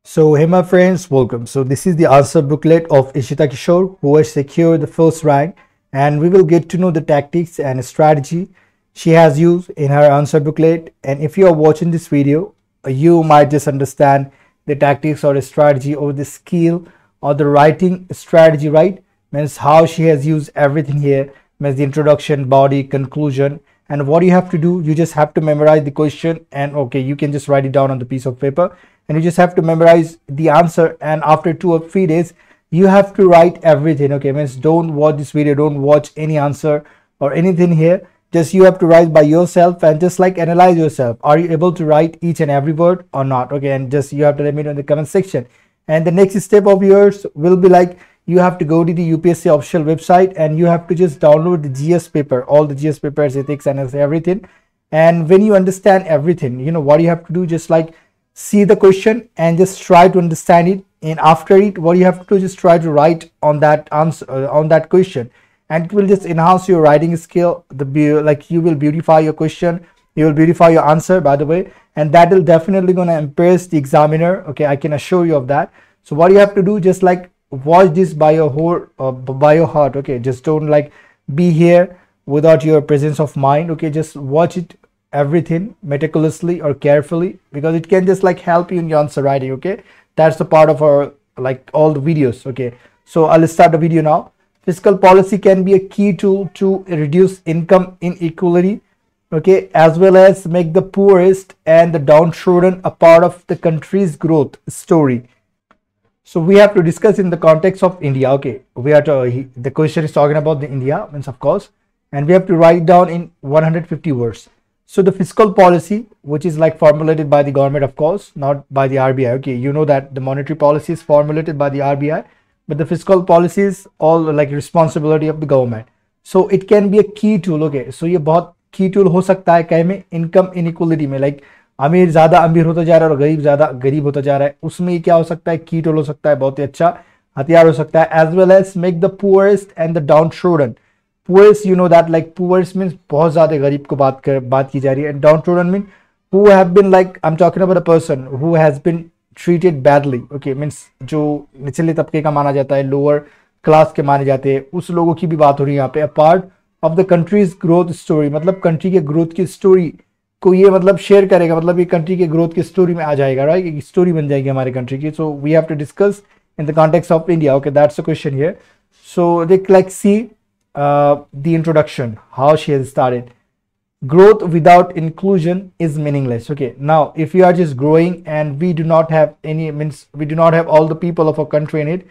So, hey my friends, welcome. So, this is the answer booklet of Ishita Kishore, who has secured the first rank, and we will get to know the tactics and strategy she has used in her answer booklet. And if you are watching this video, you might just understand the tactics or the strategy or the skill or the writing strategy, right? Means how she has used everything here, means the introduction, body, conclusion, and what you have to do, you just have to memorize the question, and okay, you can just write it down on the piece of paper, and you just have to memorize the answer. And after 2 or 3 days you have to write everything. Okay, means don't watch this video, don't watch any answer or anything here, just you have to write by yourself and just like analyze yourself, are you able to write each and every word or not? Okay, and just you have to let me know in the comment section. And the next step of yours will be like, you have to go to the UPSC official website and you have to just download the GS paper, all the GS papers, ethics and everything. And when you understand everything, you know what you have to do, just like see the question and just try to understand it, and after it what you have to do, just try to write on that answer, on that question, and it will just enhance your writing skill. Like you will beautify your question, you will beautify your answer, by the way, and that will definitely gonna impress the examiner. Okay, I can assure you of that. So what you have to do, just like watch this by your whole by your heart. Okay, just don't like be here without your presence of mind. Okay, just watch it everything meticulously or carefully, because it can just like help you in your answer writing. Okay, that's the part of our like all the videos. Okay, so I'll start the video now. Fiscal policy can be a key tool to reduce income inequality, okay, as well as make the poorest and the downtrodden a part of the country's growth story. So we have to discuss in the context of India. Okay, the question is talking about the India, means of course, and we have to write down in 150 words. So the fiscal policy, which is like formulated by the government, of course, not by the RBI. Okay, you know that the monetary policy is formulated by the RBI, but the fiscal policy is all like responsibility of the government. So it can be a key tool. Okay, so ये बहुत key tool हो सकता है क्या में, income inequality में, like अमीर ज्यादा अमीर होता जा रहा है और गरीब ज्यादा गरीब होता जा रहा है, उसमें क्या हो सकता है, की टूल हो सकता है, बहुत ही अच्छा हथियार हो सकता है. As well as make the poorest and the downtrodden. Poorest, you know that, like poorest means बहुत ज्यादा गरीब को बात की जा रही है, and downtrodden mean who have been like I am talking about a person who has been treated badly. Okay, means जो निचले तबके का माना जाता है, लोअर क्लास के माने जाते हैं, उस लोगों की भी बात हो रही है यहाँ पे. A part of the countries growth story, मतलब कंट्री के ग्रोथ की स्टोरी को ये मतलब शेयर करेगा, मतलब ये कंट्री के ग्रोथ की स्टोरी में आ जाएगा, राइट, एक स्टोरी बन जाएगी हमारे कंट्री की. So we have to discuss in the context of India. Okay, that's the question here. So they like see the introduction, how she has started. Growth without inclusion is meaningless. Okay, now if we are just growing and we do not have any, means we do not have all the people of our country in it,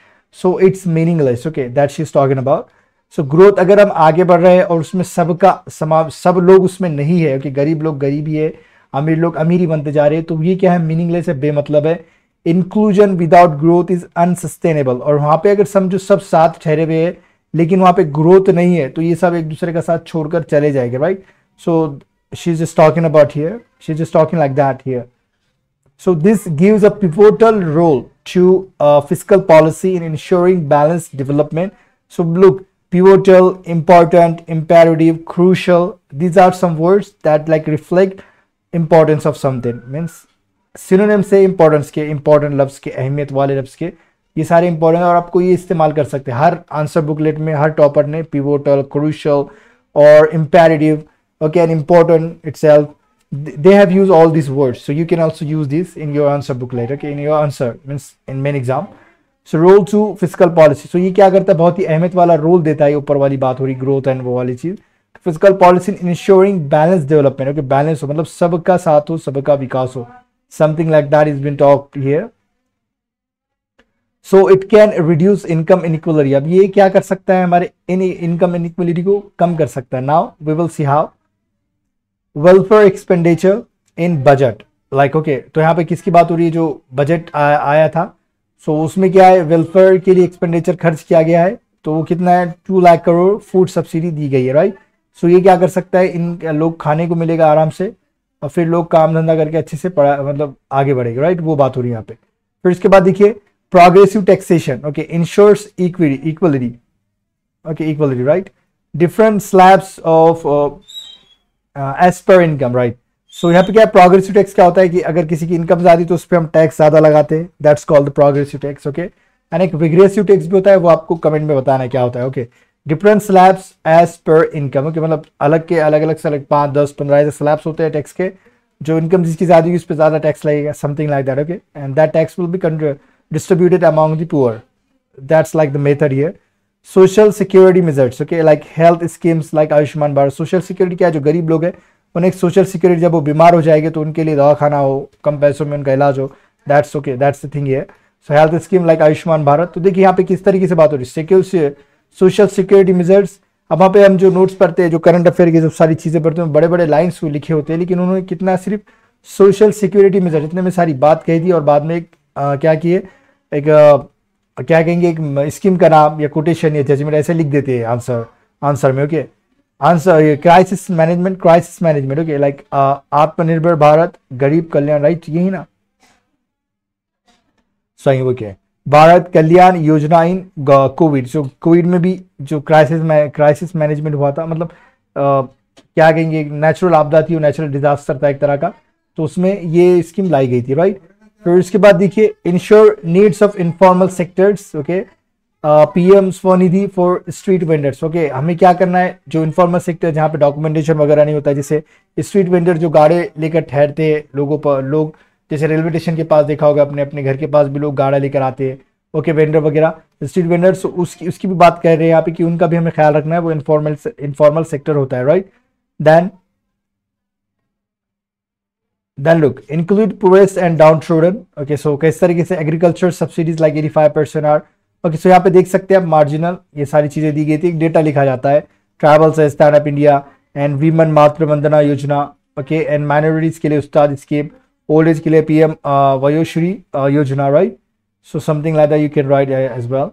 so it's meaningless. Okay, that she's talking about. So growth, अगर हम आगे बढ़ रहे हैं और उसमें सब लोग उसमें नहीं है, okay, गरीब लोग गरीब ही है, अमीर लोग अमीर ही बनते जा रहे हैं, तो ये क्या है, मीनिंगलेस है, बेमतलब है. Inclusion without growth is unsustainable. और वहां पे अगर समझो सब साथ ठहरे हुए हैं लेकिन वहां पे ग्रोथ नहीं है, तो ये सब एक दूसरे का साथ छोड़कर चले जाएंगे, right. So she's just talking about here, she's just talking like that here. So this gives a pivotal role to fiscal policy in ensuring balanced development. So look, pivotal, important, imperative, crucial, these are some words that like reflect importance of something. Means synonym से importance के, important लफ्ज के, अहमियत वाले लफ्ज के, ये सारे इंपॉर्टेंट, और आपको ये इस्तेमाल कर सकते हैं हर आंसर बुकलेट में. हर टॉपर ने pivotal, crucial or imperative, okay, and important itself, they have used all these words. So you can also use this in your answer booklet, okay, in your answer, means in main exam. So role to fiscal policy, so ये क्या करता है, बहुत ही अहमियत वाला role देता है. ऊपर वाली बात हो रही ग्रोथ एंड वो वाली चीज. Physical policy in ensuring balance development. Okay, balance हो मतलब सबका साथ हो, सबका विकास हो, something like that is been talked here. So it can reduce income inequality. अब ये क्या कर सकता है, हमारे इनकम इनइक्वालिटी को कम कर सकता है. Now we will see how. Welfare expenditure in budget, like okay, तो यहाँ पे किसकी बात हो रही है, जो बजट आया था. सो उसमें क्या है, वेलफेयर के लिए एक्सपेंडिचर खर्च किया गया है, तो वो कितना है, 2 लाख करोड़ फूड सब्सिडी दी गई है, राइट. सो ये क्या कर सकता है, इन लोग खाने को मिलेगा आराम से, और फिर लोग काम धंधा करके अच्छे से पढ़ा मतलब आगे बढ़ेगा, राइट, वो बात हो रही है यहाँ पे. फिर इसके बाद देखिए progressive taxation, okay, ensures equality, okay, equality, right, different slabs of as per income, right. सो यहाँ पे क्या प्रोग्रेसिव टैक्स क्या होता है कि अगर किसी की इनकम ज्यादा तो उस पर हम टैक्स ज्यादा लगाते हैं, that's called the progressive tax. Okay, and एक रिग्रेसिव टैक्स भी होता है, वो आपको कमेंट में बताना है क्या होता है। Okay, different slabs as per income. Okay, मतलब अलग के अलग अलग से 5, 10, 15 ऐसे स्लैब्स होते हैं टैक्स के, जो इनकम जिसकी ज्यादा होगी उस पर ज्यादा टैक्स लगेगा, something like that. Okay, and that tax will be distributed among the poor, that's like the method here. Social security measures, okay, like health schemes like Ayushman Bharat. Social security क्या है, जो गरीब लोग हैं उन्हें एक सोशल सिक्योरिटी, जब वो बीमार हो जाएंगे तो उनके लिए दवाखाना हो, कम पैसों में उनका इलाज हो, that's okay, that's the thing है। So health scheme like Ayushman Bharat. तो देखिए यहाँ पे किस तरीके से बात हो रही है, सोशल सिक्योरिटी मेजर्स। अब वहाँ पे हम जो नोट्स पढ़ते हैं, जो करंट अफेयर की जो सारी चीजें पढ़ते हैं, बड़े बड़े लाइन्स लिखे होते हैं, लेकिन उन्होंने कितना सिर्फ सोशल सिक्योरिटी मेजर इतने में सारी बात कह दी, और बाद में एक क्या किए, एक क्या कहेंगे, एक स्कीम का नाम या कोटेशन या जजमेंट ऐसे लिख देते हैं आंसर में। Okay, answer crisis management. Okay, like आत्मनिर्भर भारत गरीब कल्याण, राइट, यही ना, सही। ओके, भारत कल्याण योजना इन कोविड। जो कोविड में भी जो क्राइसिस मैनेजमेंट हुआ था, मतलब क्या कहेंगे, नेचुरल आपदा थी, नेचुरल डिजास्टर था एक तरह का, तो उसमें ये स्कीम लाई गई थी, राइट। फिर इसके बाद देखिए, ensure needs of informal sectors. Okay, PM Svanidhi for street vendors. Okay, हमें क्या करना है, जो इनफॉर्मल सेक्टर जहाँ पे डॉक्यूमेंटेशन वगैरह नहीं होता है, जैसे स्ट्रीट वेंडर जो गाड़े लेकर ठहरते हैं लोगों पर, लोग जैसे रेलवे स्टेशन के पास देखा होगा, अपने अपने घर के पास भी लोग गाड़ा लेकर आते हैं। ओके, वेंडर वगैरह, स्ट्रीट वेंडर्स, उसकी भी बात कर रहे हैं यहाँ पे कि उनका भी हमें ख्याल रखना है, वो इनफॉर्मल सेक्टर होता है, right. Then look, include poorest and downtrodden. Okay, so किस तरीके से agriculture subsidies like 85% are. Okay, so यहाँ पे देख सकते हैं आप, मार्जिनल ये सारी चीजें दी गई थी, डेटा लिखा जाता है। ट्राइबल्स है, stand up India, and women मातृ Vandana Yojana. Okay, and minorities के लिए उस्ताद स्कीम, ओल्ड एज के लिए पीएम वयोश्री योजना, right. So something like that you can write as well.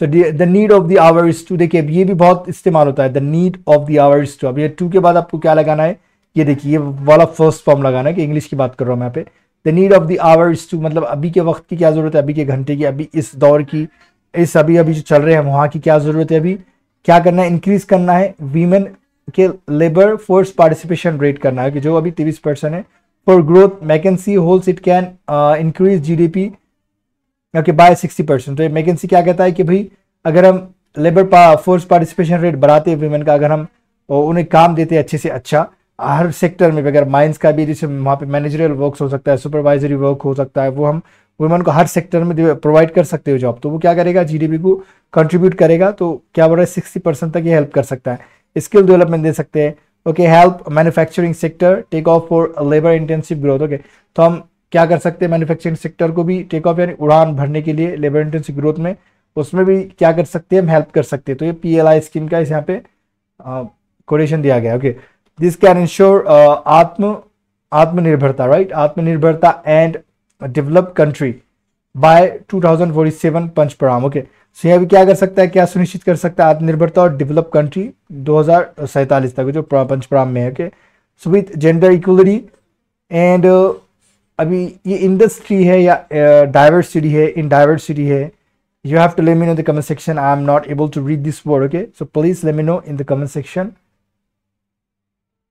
So the need of the hour is to, देखिए ये भी बहुत इस्तेमाल होता है, the need of the hour is to. अब ये टू के बाद आपको क्या लगाना है, ये देखिए ये वाला फर्स्ट फॉर्म लगाना है, कि इंग्लिश की बात कर रहा हूँ मैं यहाँ पे। The need of the hour is to, मतलब अभी के वक्त की क्या जरूरत है, अभी के घंटे की, अभी इस दौर की, इस अभी जो चल रहे हैं वहाँ की क्या जरूरत है, अभी क्या करना है, इंक्रीज करना है वीमेन के लेबर फोर्स पार्टिसिपेशन रेट करना है, कि जो अभी 23% है। For growth McKinsey holds it can increase GDP okay by 60%। तो ये मैकेंसी क्या कहता है कि भाई अगर हम लेबर फोर्स पार्टिसिपेशन रेट बढ़ाते हैं वीमेन का, अगर हम उन्हें काम देते हैं अच्छे से अच्छा हर सेक्टर में, अगर माइंस का भी, जैसे वहाँ पे मैनेजरियल वर्क हो सकता है, सुपरवाइजरी वर्क हो सकता है, वो हम वुमेन को हर सेक्टर में प्रोवाइड कर सकते हो जॉब, तो वो क्या करेगा, जीडीपी को कंट्रीब्यूट करेगा। तो क्या बोल रहा है, 60% तक ये हेल्प कर सकता है। स्किल डेवलपमेंट दे सकते हैं। Okay, help manufacturing sector take off for labour intensive growth. Okay, तो हम क्या कर सकते हैं, मैन्युफैक्चरिंग सेक्टर को भी टेक ऑफ यानी उड़ान भरने के लिए लेबर इंटेंसिव ग्रोथ में, उसमें भी क्या कर सकते हैं, हम हेल्प कर सकते हैं। तो ये PLI स्कीम का इस यहाँ पे कोटेशन दिया गया। ओके, दिस कैन इंश्योर आत्मनिर्भरता, राइट, आत्मनिर्भरता एंड डेवलप कंट्री बाय 2047 पंचपराम। ओके, सो यहाँ भी क्या कर सकता है, क्या सुनिश्चित कर सकता है, आत्मनिर्भरता और डेवलप कंट्री 2047 तक, जो पंचपराम में है। Okay, so with gender equality and अभी ये इंडस्ट्री है या डाइवर्सिटी है, इन डाइवर्सिटी है। You have to let me know in the comment section. I am not able to read this word. Okay, so please let me know in the comment section.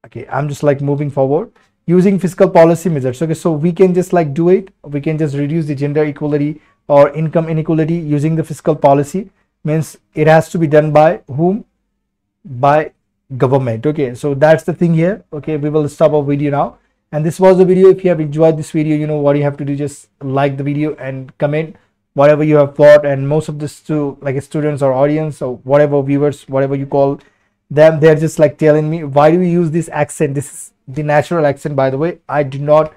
Okay, I'm just like moving forward using fiscal policy measures. Okay, so we can just like do it, we can just reduce the gender equality or income inequality using the fiscal policy. Means it has to be done by whom? By government. Okay, so that's the thing here. Okay, we will stop our video now, and this was the video. If you have enjoyed this video, you know what you have to do, just like the video and comment whatever you have thought. And most of this to like students or audience or whatever viewers, whatever you call them, they're just like telling me, why do we use this accent? This is the natural accent, by the way. I do not,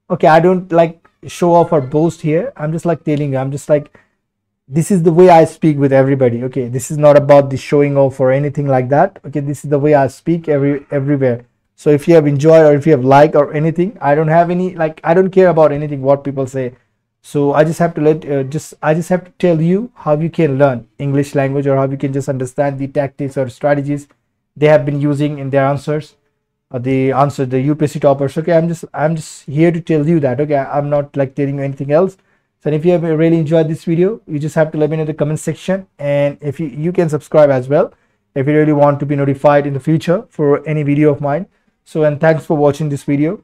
okay, I don't like show off or boast here. I'm just like telling you, I'm just like, this is the way I speak with everybody. Okay, this is not about the showing off or anything like that. Okay, this is the way I speak everywhere. So if you have enjoyed or if you have liked or anything, I don't have any like, I don't care about anything what people say. So I just have to I just have to tell you how you can learn English language, or how you can just understand the tactics or strategies they have been using in their answers, the UPSC toppers. Okay, I'm just here to tell you that. Okay, I'm not like telling you anything else. So if you have really enjoyed this video, you just have to let me know in the comment section, and if you can subscribe as well if you really want to be notified in the future for any video of mine. So, and thanks for watching this video.